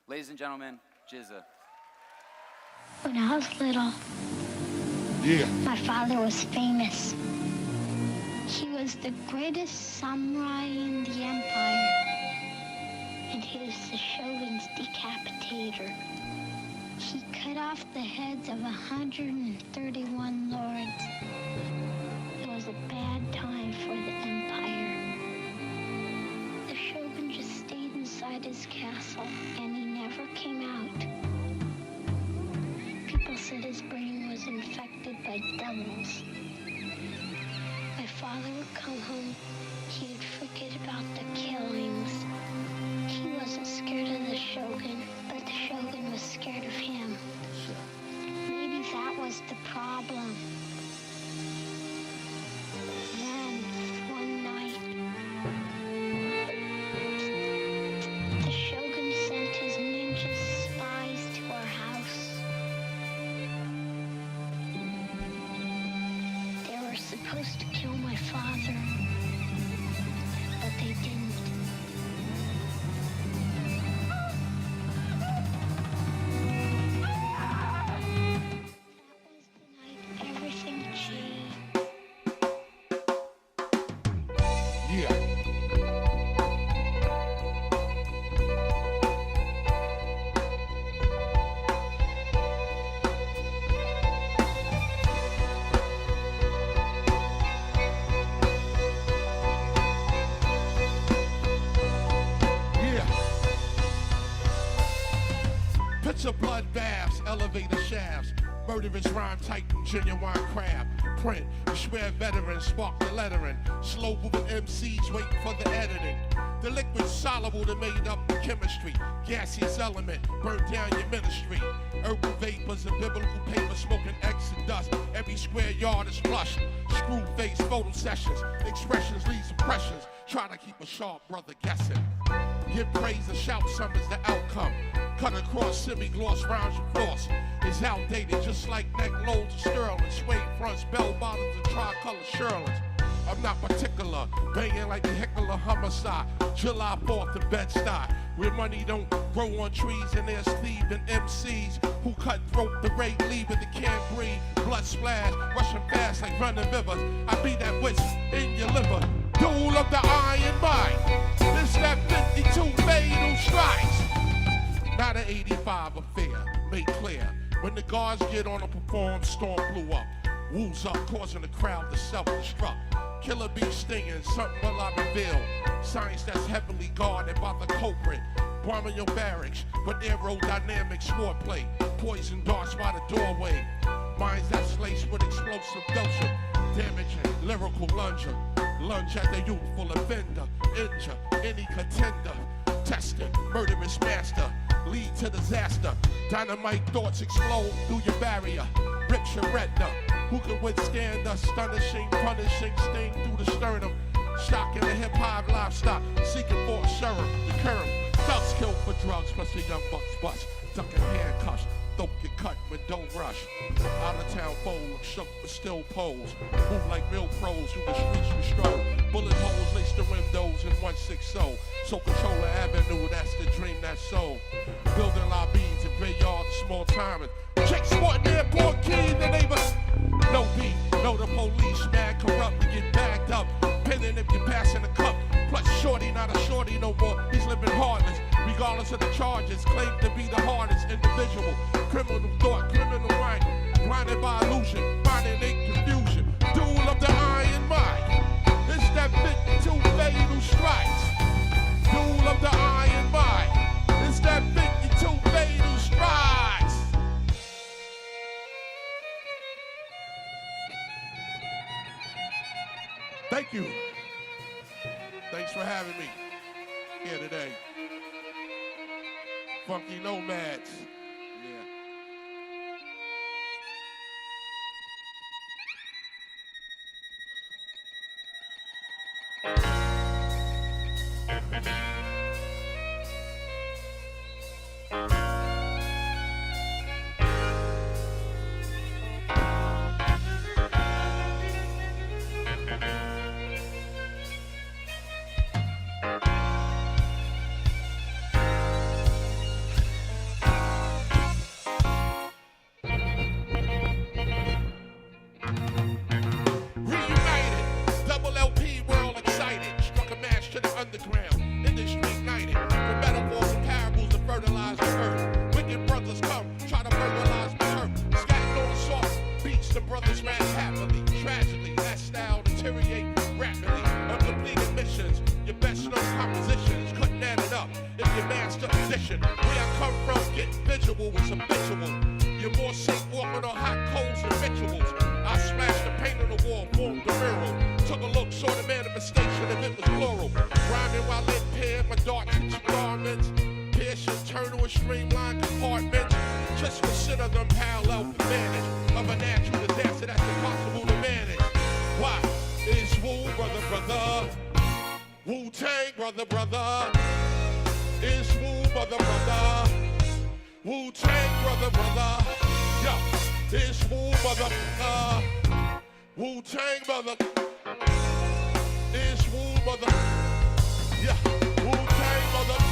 Ladies and gentlemen, GZA. When I was little, my father was famous. He was the greatest samurai in the empire, and he was the shogun's decapitator. He cut off the heads of 131 lords. It was a bad time for the empire. The shogun just stayed inside his castle, and he never came out. People said his brain was infected by devils. My father would come home, he would forget about the killings. He wasn't scared of the shogun, but the shogun was scared of him. Maybe that was the problem. Then, one night, the shogun sent his ninja spies to our house. They were supposed to kill my father, but they didn't. Blood baths, elevator shafts, murderous rhyme titan, genuine craft, print, you swear veterans, spark the lettering, slow moving MCs waiting for the editing. The liquid soluble that made up the chemistry, gaseous element, burn down your ministry. Herbal vapors and biblical paper smoking exodus. Every square yard is flush. Screw face photo sessions, expressions leaves impressions. Try to keep a sharp brother guessing. Give praise and shout some is the outcome. Cut across semi-gloss rounds of floss. It's outdated just like neck loads of sterling. Suede fronts, bell bottoms, and tricolor Sherlins. I'm not particular, banging like the heckler homicide. July 4th in Bed-Stuy, where money don't grow on trees and there's thieves and MCs who cut throat the rate, leaving the can't breathe. Blood splash, rushing fast like running rivers. I be that witch in your liver. Duel of the Iron Mind. It's that 52 fatal strikes. Not an 85 affair, made clear. When the guards get on a perform, storm blew up. Woos up, causing the crowd to self-destruct. Killer bee stinging, something will I reveal. Science that's heavily guarded by the culprit. Bombing your barracks, but aerodynamic swordplay. Poison darts by the doorway. Minds that's laced with explosive dosage. Damaging, lyrical lunger. Lunge at the youthful offender. Injure any contender. Testing, murderous master. Lead to disaster. Dynamite thoughts explode through your barrier. Rips your retina. Who can withstand the astonishing, punishing sting through the sternum? Shocking the hip-hop livestock, seeking for a sheriff. The curve, thugs killed for drugs, plus the young bucks bust. Ducking handcuffs, throat get cut when don't rush. Out of town foe, shook but still pose. Move like real pros through the streets we stroll. Bullet holes lace the windows in 160. So control the avenue, that's the dream, that's soul. Building lobbies and graveyards, small timers. Check sporting airport key, the neighbors. No beat, no the police, mad, corrupt, and get bagged up. Pinning if you're passing a cup. Plus shorty, not a shorty no more, he's living heartless. Regardless of the charges, claimed to be the hardest individual. Criminal thought, criminal mind, blinded by illusion, finding in confusion. Duel of the Iron Mind. It's that 52 fatal strikes. Duel of the Iron Mind. It's that 52 fatal strikes. Thank you. Thanks for having me here today. Phunky Nomads. Yeah. fertilize the earth. Wicked brothers come, try to fertilize my turf. Scattered on the soft beats, the brothers ran happily. Tragically, that style deteriorate rapidly. Uncompleted missions, your best known compositions couldn't add it up if you master addition. Where I come from, get visual was habitual. You're more safe walking on hot coals and rituals. I smashed the paint on the wall, formed the mural. Took a look, saw the manifestation if it was plural. Rhyming while impaired, my dark kitchen garments. Pierce internal and streamlined compartments. Just consider them parallel advantage of a natural disaster that's impossible to manage. Why? It's Wu, brother, brother. Wu-Tang, brother, brother. It's Wu, brother, brother. Wu-Tang, brother, brother. Yo, it's Wu, brother, brother. Wu-Tang, brother. It's Wu, brother. Yeah, Wu-Tang, brother.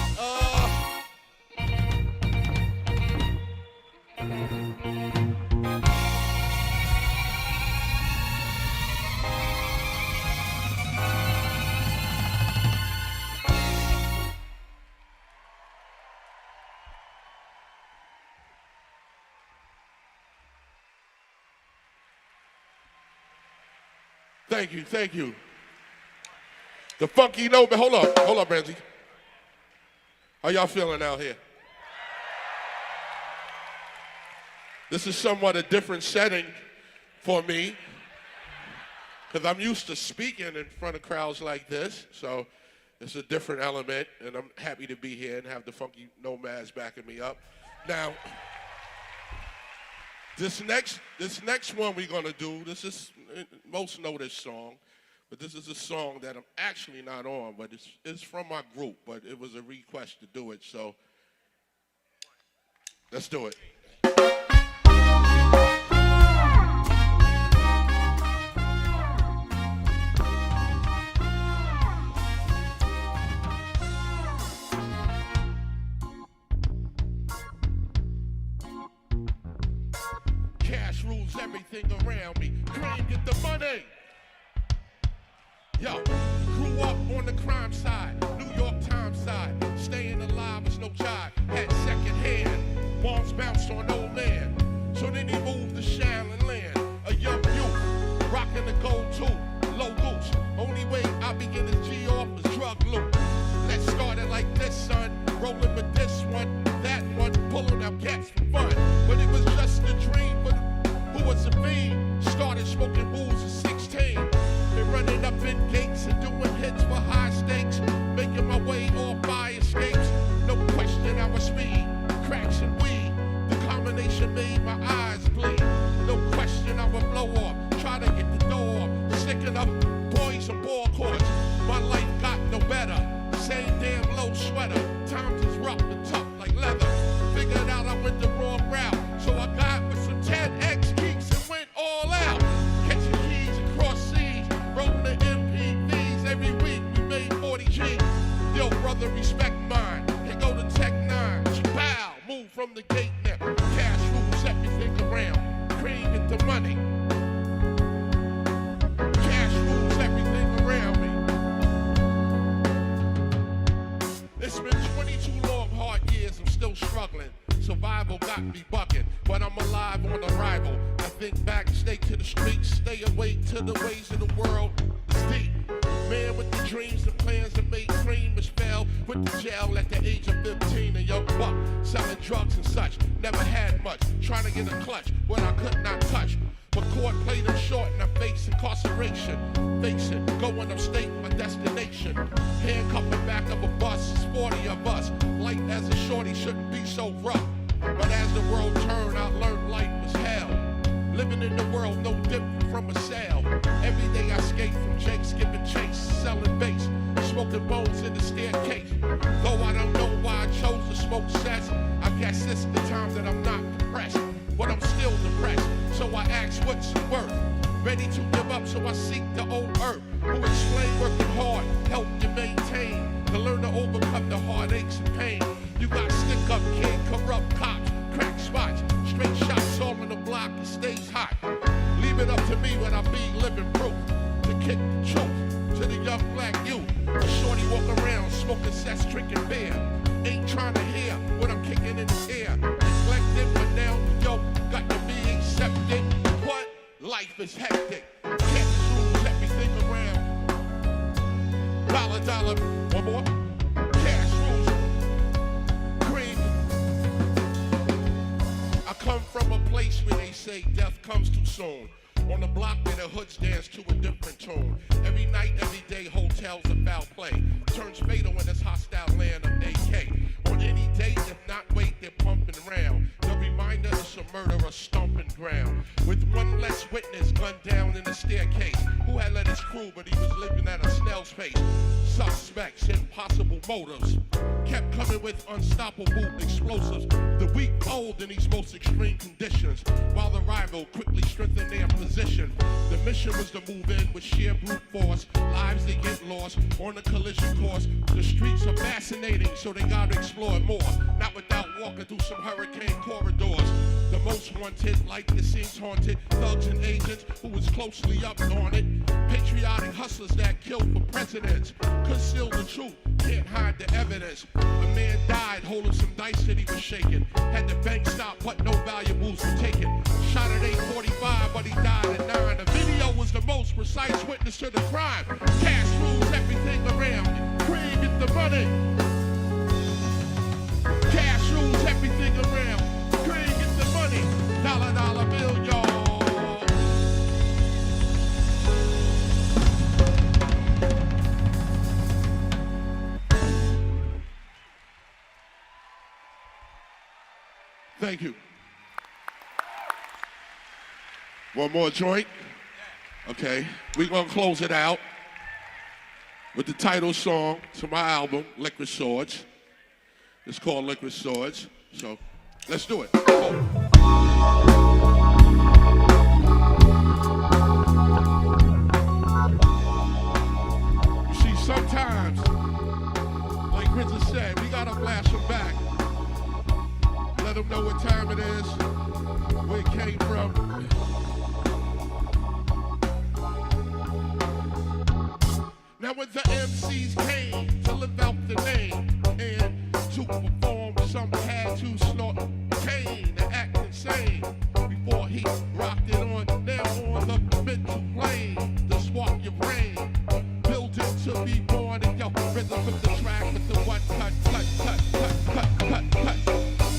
Thank you, thank you. The Phunky Nomads. Hold up, Ramsey. How y'all feeling out here? This is somewhat a different setting for me because I'm used to speaking in front of crowds like this, so it's a different element, and I'm happy to be here and have the Phunky Nomads backing me up. Now, this next one we're gonna do, most know this song, but this is a song that I'm actually not on, but it's from my group, but it was a request to do it, so let's do it. Cash rules everything around me. Cream, get the money. Yo, grew up on the crime side, New York Times side. Staying alive is no jive. Had second hand. Moms bounced on old man. So then he moved to Shaolin Land. A young youth, rocking the gold tooth. Low goose. Only way I begin to G off is drug loot. Let's start it like this, son. Rolling with this one, that one, pulling out cats for fun. But it was just a dream for who was a fiend. Started smoking booze at 16. Been running up in gates and doing hits for high stakes. Making my way off by escapes. No question I was speed, cracks and weed. The combination made my eyes bleed. No question I would blow off, try to get the door off. Sticking up boys and ball courts. My life got no better. Same damn low sweater. Times is rough and tough like leather. Figured out I went the wrong route. So I got with some TEDx geeks and went all out. Catching keys across seas. Rolling the MPVs. Every week we made 40 G's. Yo, brother, respect mine. Here go the Tech 9. Bow, move from the gate now. Cash rules everything around. Cream, get the money. Cash rules everything around me. It's been 22 long, hard years, I'm still struggling. Survival got me bucking, but I'm alive on arrival. I think back, stay to the streets, stay awake to the ways of the world. It's deep. Man with the dreams and plans that made cream was fell with the jail at the age of 15. A young buck selling drugs and such. Never had much, trying to get a clutch when I could not touch. But court played him short and I faced incarceration. Facing, going upstate, my destination. Handcuffed the back of a bus, it's 40 of us. Light as a shorty shouldn't be so rough. But as the world turned, I learned life was hell. Living in the world no different from a cell. Every day I skate from Jake's, giving chase, selling bass, smoking bones in the staircase. Though I don't know why I chose to smoke cess, I guess it's the times that I'm not depressed. But I'm still depressed, so I ask what's it worth. Ready to give up, so I seek the old earth. Who explain working hard, help you maintain. To learn to overcome the heartaches and pain. You got stick up kid, corrupt cops, crack spots, straight shots all on the block, it stays hot. Leave it up to me when I be living proof. To kick the truth to the young black youth. A shorty walk around, smoking cess, drinking beer. Ain't trying to hear what I'm is hectic. Cash rules everything around. Dollar, one more. Cash rules. Cream. I come from a place where they say death comes too soon. On the block where the hoods dance to a different tune. Every night, every day, hotels of foul play. Turns fatal in this hostile land of AK. On any date, if not wait, they're pumping round. The reminder is a murderer stomping ground. With one less witness gunned down in the staircase. Who had let his crew, but he was living at a snail's pace. Suspects, impossible motives. Kept coming with unstoppable explosives. The weak old in these most extreme conditions. While the rival quickly strengthened their position. The mission was to move in with sheer brute force. Lives they get lost on the collision course. The streets are fascinating, so they gotta explore more. Not without walking through some hurricane corridors. The most wanted, like it seems haunted. Thugs and agents who was closely up on it. Patriotic hustlers that killed for presidents. Conceal the truth, can't hide the evidence. A man died holding some dice that he was shaking. Had the bank stop, but no valuables were taken. Shot at 8:45, but he died at 9. The video was the most precise witness to the crime. Cash rules everything around. Cream, get the money. Cash rules everything around. Cream, get the money. Dollar bill, y'all. Thank you. One more joint. Okay, we're gonna close it out with the title song to my album, Liquid Swords. It's called Liquid Swords, so let's do it. Oh. You see, sometimes, like Rizzo said, we gotta flash them back. Let them know what time it is, where it came from. Now when the MCs came to live out the name and to perform, some had to snort cocaine and act insane before he rocked it on. Now on the mental plane to swap your brain, building to be born and yo, rhythm with the track with the one cut.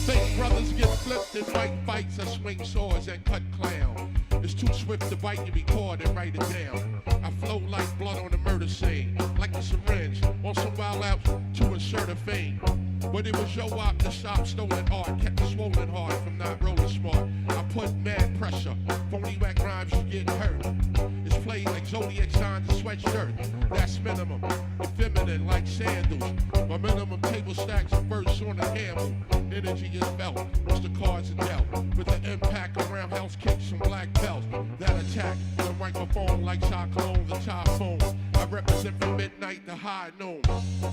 Fake brothers get flipped in fight fights, I swing swords and cut clown. It's too swift to bite, you record and write it down. I flow like blood on a murder scene, like a syringe, on some wild out to insert a vein. But it was your op to stop stolen art, kept the swollen heart from not rolling smart. I put mad pressure, phony whack rhymes, you get hurt. It's played like zodiac signs and sweatshirt, that's minimum. Feminine like sandals, my minimum table stacks of verse on the camel. Energy is felt, once the cards are dealt. With the impact of roundhouse kicks and black belts that attack the microphone like cyclone, the typhoon. I represent from midnight to high noon.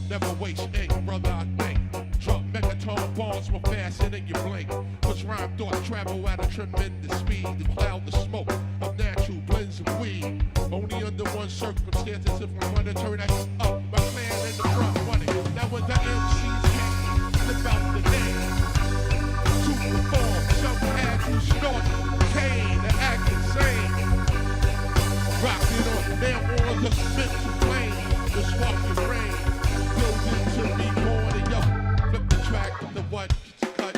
Never waste ink, brother, I think. Drop megaton bombs more faster than you blink. Cause rhyme thoughts travel at a tremendous speed to cloud the smoke of natural blends of weed. Only under one circumstances if I want to turn that up. My clan in the front running. Now when the MCs came, flip out the name. To perform, some had to snort cocaine and act insane. Rock it on, now on the mental plane. To swap your brain, build it to be born and yo. Flip the track with the what cut.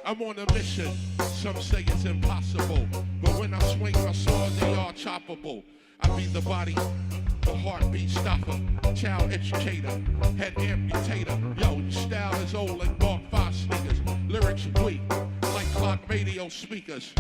I'm on a mission, some say it's impossible. But when I swing my swords, they are choppable. I be the body, the heartbeat stopper, child educator, head amputator. Yo, your style is old like Mark 5 sneakers. Lyrics weak, like clock radio speakers.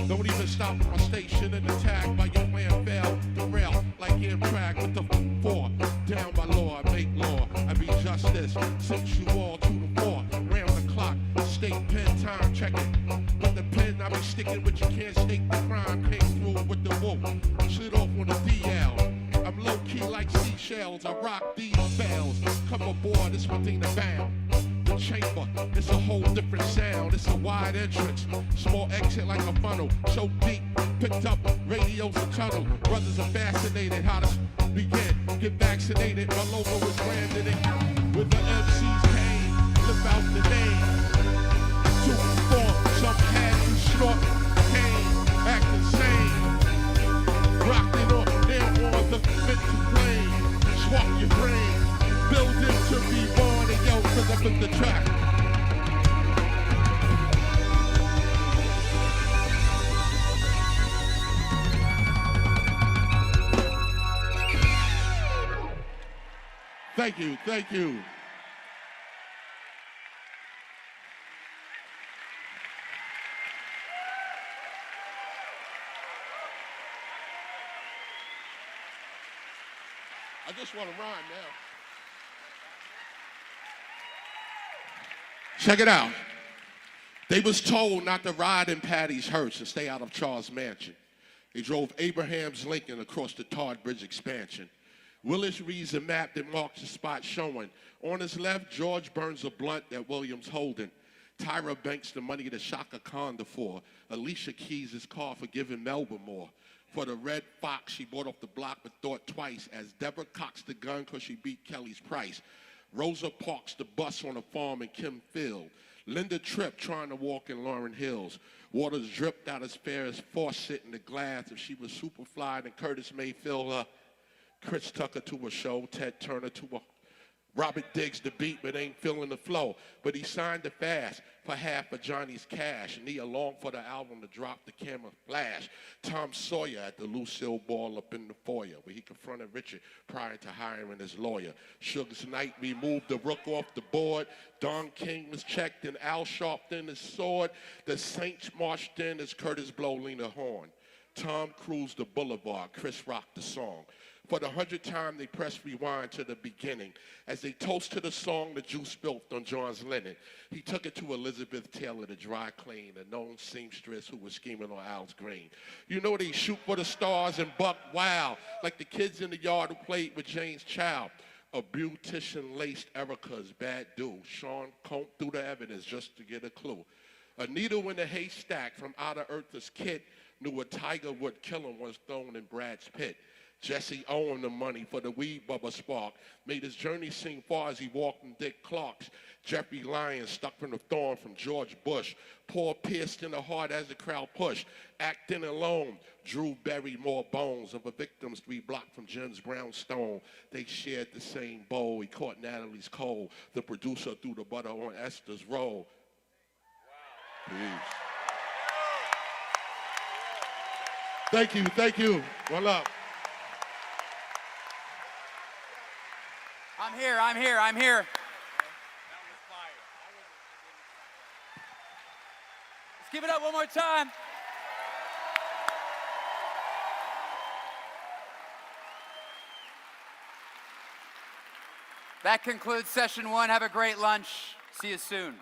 Don't even stop at my station and attack by your plan fail. Derail like Entrfied with the 4. Down by law, I make law. I be justice, sent you all to the 4. Round the clock, state pen time checking. But the pen I be sticking with, you can't stake the crime. Came through with the wolf, slid off on the DL. I'm low key like seashells, I rock these bells. Come aboard, it's within the bound. The chamber, it's a whole different sound. It's a wide entrance, small exit like a funnel. So deep, picked up radios and tunnel. Brothers are fascinated how to begin. Get vaccinated, my logo is branded in. With the MCs came, live out the name. To perform, some had to snort took the track. Thank you, thank you. I just want to rhyme now. Check it out. They was told not to ride in Patty's hearse and stay out of Charles' mansion. They drove Abraham's Lincoln across the Todd Bridge expansion. Willis reads a map that marks the spot showing. On his left, George burns a blunt that William's holding. Tyra banks the money to Shaka Khan for. Alicia keys his car for giving Melba more. For the red fox, she bought off the block but thought twice as Deborah cocks the gun because she beat Kelly's price. Rosa parks the bus on a farm in Kim Field. Linda tripped trying to walk in Lauren Hills. Waters dripped out as fair as faucet in the glass. If she was super fly, then Curtis Mayfield her. Chris Tucker to a show, Ted Turner to a... Robert digs the beat but ain't feeling the flow. But he signed the fast for half of Johnny's cash. And he along for the album to drop the camera flash. Tom Sawyer at the Lucille Ball up in the foyer where he confronted Richard prior to hiring his lawyer. Sugar's Knight removed the rook off the board. Don King was checked and Al sharpened his sword. The Saints marched in as Curtis Blow leaned a horn. Tom cruised the boulevard, Chris rocked the song. For the 100th time, they pressed rewind to the beginning. As they toast to the song, the juice spilled on John's linen. He took it to Elizabeth Taylor, the dry clean, a known seamstress who was scheming on Al's green. You know they shoot for the stars and buck wild, like the kids in the yard who played with Jane's child. A beautician laced Erica's bad do. Sean combed through the evidence just to get a clue. A needle in a haystack from Outer Earth's kit knew a tiger would kill him was thrown in Brad's pit. Jesse owned the money for the weed bubba spark. Made his journey seem far as he walked in Dick Clark's. Jeffrey Lyons stuck from the thorn from George Bush. Paul pierced in the heart as the crowd pushed. Acting alone, Drew buried more bones of a victim's 3 blocks from Jim's brownstone. They shared the same bowl. He caught Natalie's cold. The producer threw the butter on Esther's roll. Wow. Peace. Thank you, thank you. One up. I'm here. Let's give it up one more time. That concludes session 1. Have a great lunch. See you soon.